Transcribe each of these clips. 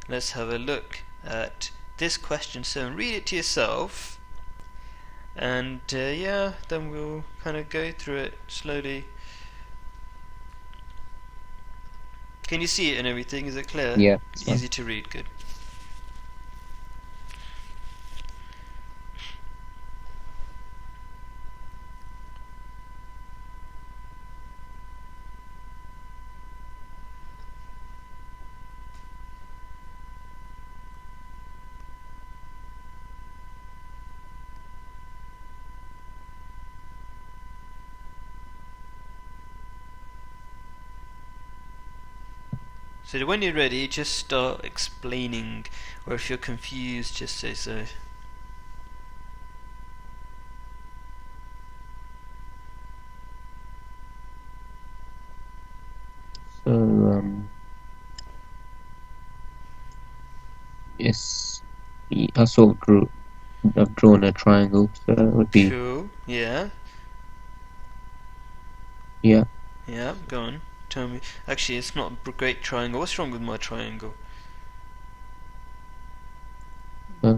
let's have a look at this question 7. Read it to yourself, and yeah, then we'll kind of go through it slowly. Can you see it and everything? Is it clear? Yeah, it's fine. Easy to read, good. So when you're ready, just start explaining, or if you're confused, just say so. So, yes, I sort of I've drawn a triangle, so it would be, Cool. Yeah. yeah. Yeah. Go on. Tell me. Actually, it's not a great triangle. What's wrong with my triangle? Uh,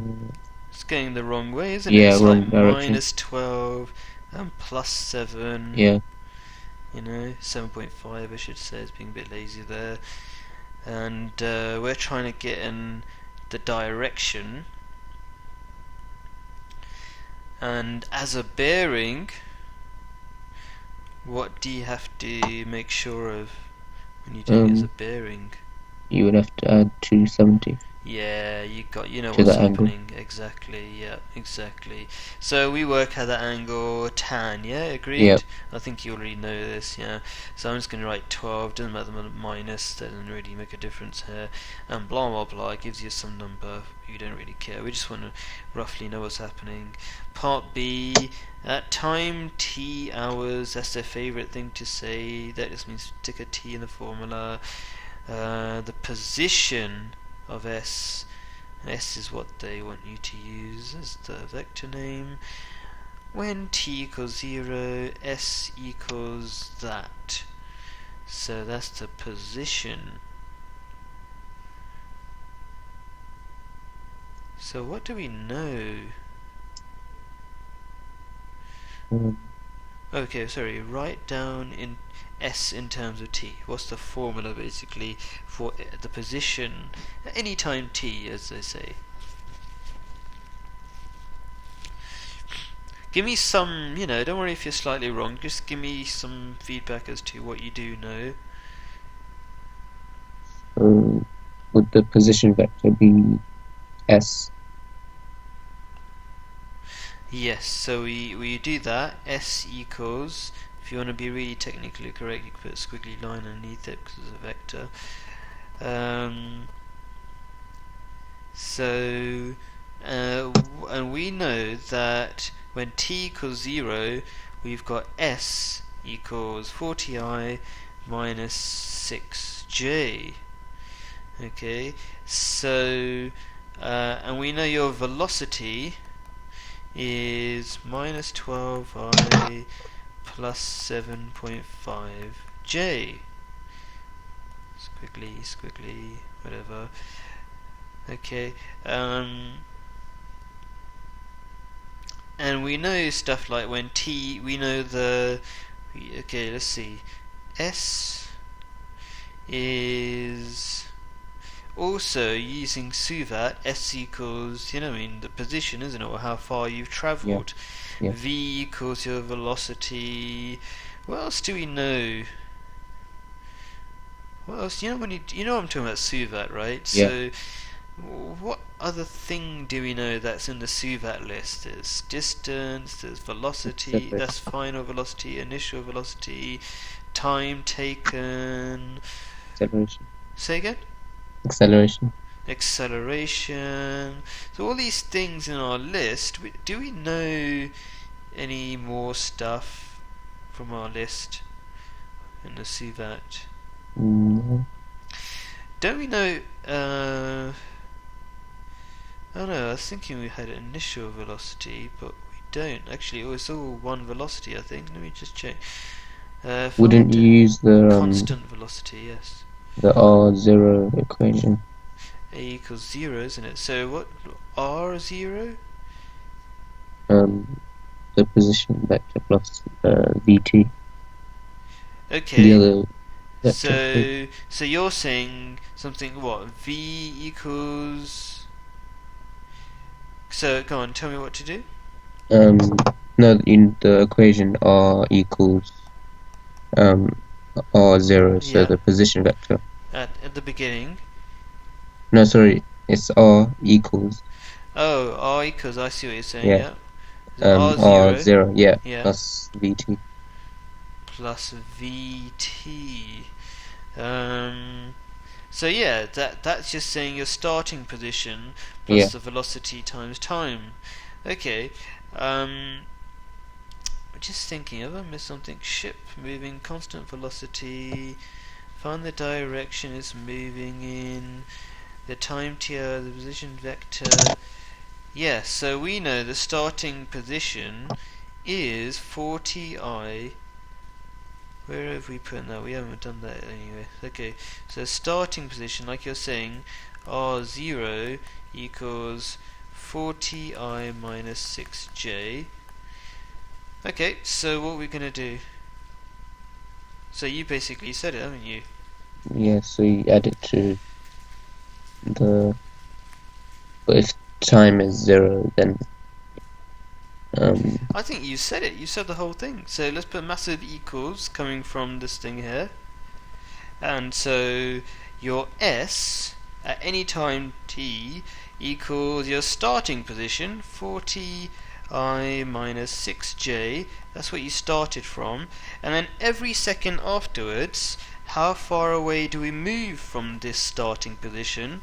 It's going the wrong way, isn't it? yeah, It's like wrong direction. minus 12 and plus 7. Yeah. 7.5 I should say, is being a bit lazy there. And we're trying to get in the direction. And as a bearing, what do you have to make sure of when you're doing it as a bearing? You would have to add 270 Yeah, you know to what's that angle. happening exactly. Yeah, exactly. So we work at that angle tan. Yeah, Yeah. agreed. I think you already know this. Yeah. So I'm just going to write 12. Doesn't matter the minus. Doesn't really make a difference here. And blah blah blah. It gives you some number. You don't really care. We just want to roughly know what's happening. Part B. At time t hours. That's their favorite thing to say. That just means stick a t in the formula. The position of S. S is what they want you to use as the vector name. When t equals 0, S equals that. So that's the position. So what do we know? Okay, sorry, write down in S in terms of t. What's the formula basically for the position at any time t, as they say? Give me some, don't worry if you're slightly wrong, just give me some feedback as to what you do know. So, would the position vector be S? Yes, so we do that. S equals, if you want to be really technically correct, you can put a squiggly line underneath it because it's a vector. So, and we know that when t equals 0, we've got S equals 40i minus 6j. Okay, so, and we know your velocity is minus 12i plus 7.5j. Squiggly, squiggly, whatever. Okay, and we know stuff like when t, we know okay, let's see, S is also using suvat. S equals, the position, isn't it, or how far you've Yeah. travelled. Yeah. V equals your velocity. What else do we know? What else? When I'm talking about suvat, right? Yeah. So what other thing do we know that's in the suvat list? There's distance, there's velocity, Acceleration. that's final velocity, initial velocity, time taken. Acceleration. Say again? Acceleration. Acceleration. So all these things in our list, do we know any more stuff from our list in the suvat? No. Don't we know, oh no, I was thinking we had initial velocity, but we don't. Actually, it's all one velocity, I think. Let me just check. Wouldn't Find you use constant velocity, yes. the R0 equation? A equals 0, isn't it? So what, r 0? The position vector plus vt, the Okay, other vector. so you're saying something, what, v equals... So go on, tell me what to do. Um, no, in the equation r equals um r0, so Yeah, the position vector. at the beginning. No, sorry, it's r equals, Oh, r equals, I see what you're saying, yeah, yeah. So r 0, r0, yeah, yeah, plus vt. plus vt. Um, so yeah, that's just saying your starting position plus Yeah, the velocity times time. Okay, um, just thinking, have I missed something? Ship moving, constant velocity, find the direction it's moving in, the time tr, the position vector. Yeah, so we know the starting position is 40i. Where have we put that? We haven't done that anyway. Okay, so starting position, like you're saying, r0 equals 40i minus 6j. Okay, so what are we going to do? So you basically said it, haven't you? yeah, so you add it to the, but if time is 0, then um I think you said it. You said the whole thing. So let's put massive equals coming from this thing here. And so your S at any time t equals your starting position, 40i minus 6j. That's what you started from. And then every second afterwards, how far away do we move from this starting position?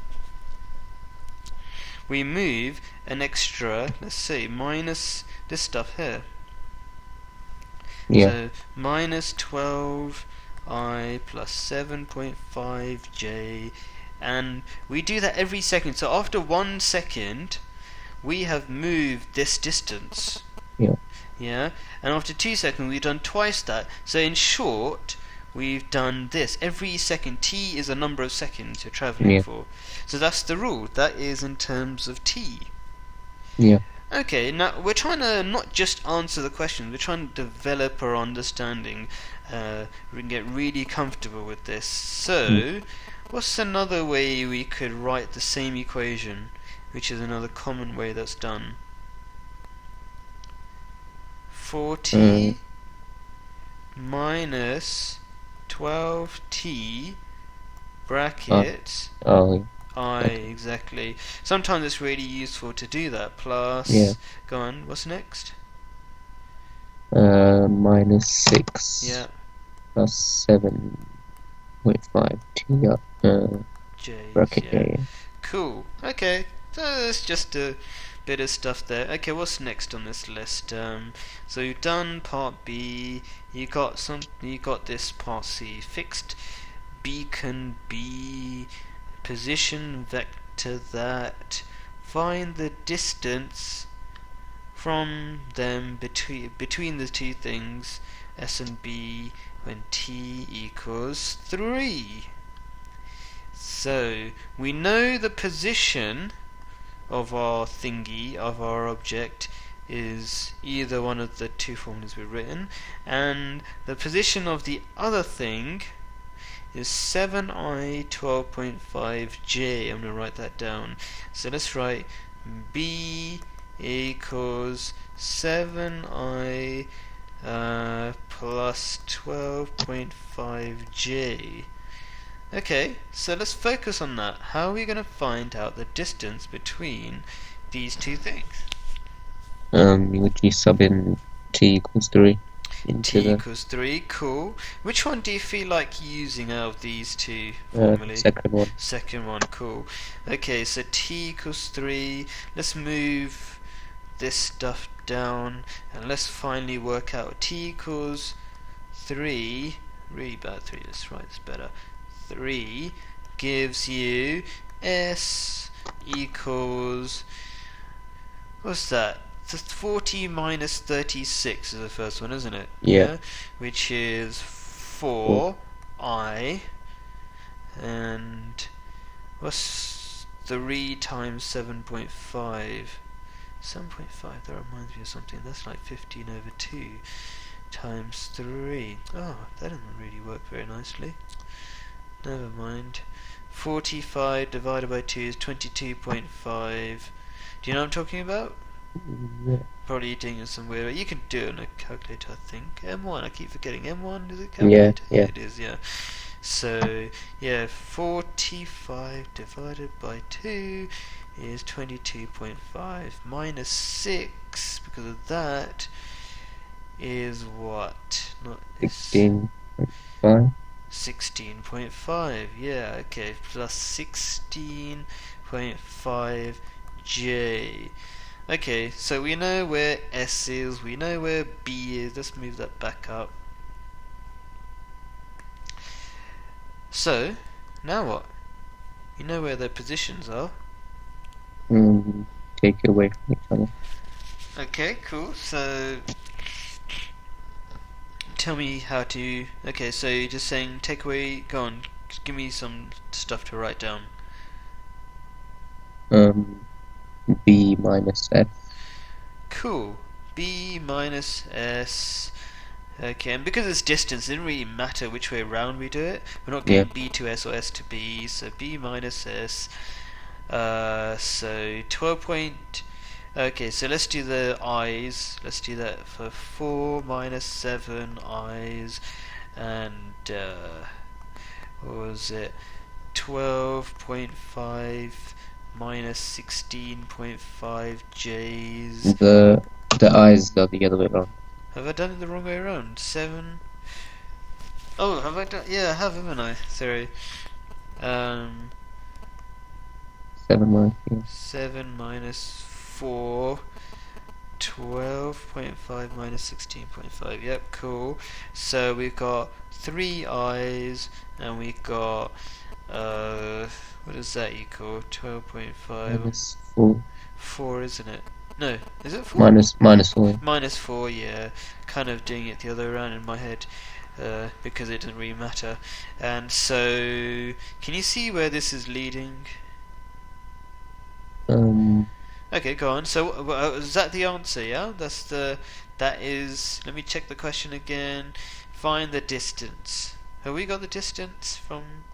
We move an extra, let's say, minus this stuff here. yeah, So minus 12i plus 7.5j, and we do that every second. So after 1 second, we have moved this distance. yeah, Yeah, and after 2 seconds, we've done twice that. So in short, we've done this. Every second, t is a number of seconds you're travelling yeah, for. So that's the rule. That is in terms of t. yeah. Okay, now we're trying to not just answer the questions, we're trying to develop our understanding. We can get really comfortable with this. So, what's another way we could write the same equation, which is another common way that's done? Uh, 40 minus 12t uh, bracket oh, I, okay, exactly. Sometimes it's really useful to do that. yeah. Plus, go on, what's next? Minus 6 Yeah, plus 7.5 t J's, bracket yeah. j. Cool. Okay, so that's just a bit of stuff there. Okay, what's next on this list? So you've done part B. You got this part C. Fixed beacon B. Position vector that. Find the distance from them between the two things, S and B, when t equals 3. So we know the position of our thingy, of our object, is either one of the two formulas we've written, and the position of the other thing is 7i 12.5j. I'm going to write that down. So let's write b equals 7i plus 12.5j. Okay, so let's focus on that. How are we going to find out the distance between these two things? Would you sub in t equals 3 into T the equals 3, cool. Which one do you feel like using out of these two formulae? second one? Second one, cool. Okay, so t equals 3. Let's move this stuff down and let's finally work out t equals 3. Really bad 3, let's write this better. 3 gives you s equals, what's that? 40 minus 36 is the first one, isn't it? Yeah. Which is Four. 4i, and what's 3 times 7.5. 7.5, that reminds me of something. That's like 15 over 2 times 3. Oh, that doesn't really work very nicely. Never mind. 45 divided by 2 is 22.5. Do you know what I'm talking about? Yeah. Probably doing it somewhere. You can do it on a calculator, I think. M1, I keep forgetting. M1, is it Yeah, calculator? yeah. It is, yeah. So, yeah, 45 divided by 2 is 22.5. Minus 6, because of that, is what? Not 16.5. 16.5. Yeah, okay. Plus 16.5 J. Okay, so we know where S is, we know where B is. Let's move that back up. So, now what? You know where their positions are. Take it away from each other. Okay, cool. So, tell me how to. Okay, so you're just saying take away. Go on, give me some stuff to write down. B minus S. Cool. B minus S. Okay, and because it's distance, it doesn't really matter which way around we do it. We're not Yeah. getting B to S or S to B, so B minus S. So 12 point. Okay, so let's do the I's. Let's do that for 4 minus 7 I's, and what was it? 12.5 minus 16.5 J's. The I's go the other way around. Have I done it the wrong way around? 7. Oh, have I done? Yeah, I have, haven't I? Sorry. 7 minus 4. 7 minus 4. 12.5 minus 16.5. Yep, cool. So we've got 3 I's, and we've got, what does that equal? 12.5. Minus 4. 4, isn't it? No, is it 4? Minus 4. Minus 4, yeah. Kind of doing it the other way around in my head. Because it doesn't really matter. And so, can you see where this is leading? Okay, go on. So, is that the answer? Yeah, that is. Let me check the question again. Find the distance. Have we got the distance from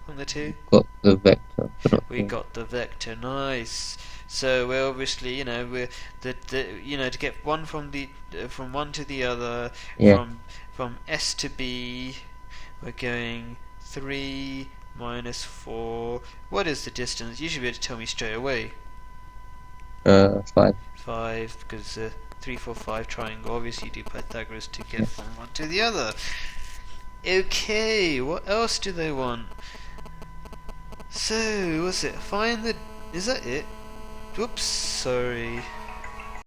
the two? Got the vector. We got the vector. Nice. So we're obviously, we're the to get one from the from one to the other, Yeah. from S to B, we're going 3 minus 4. What is the distance? You should be able to tell me straight away. 5. 5, because it's a 3, 4, 5 triangle. Obviously, you do Pythagoras to get from one to the other. Okay, what else do they want? So, what's it? Find the. Is that it? Whoops, sorry.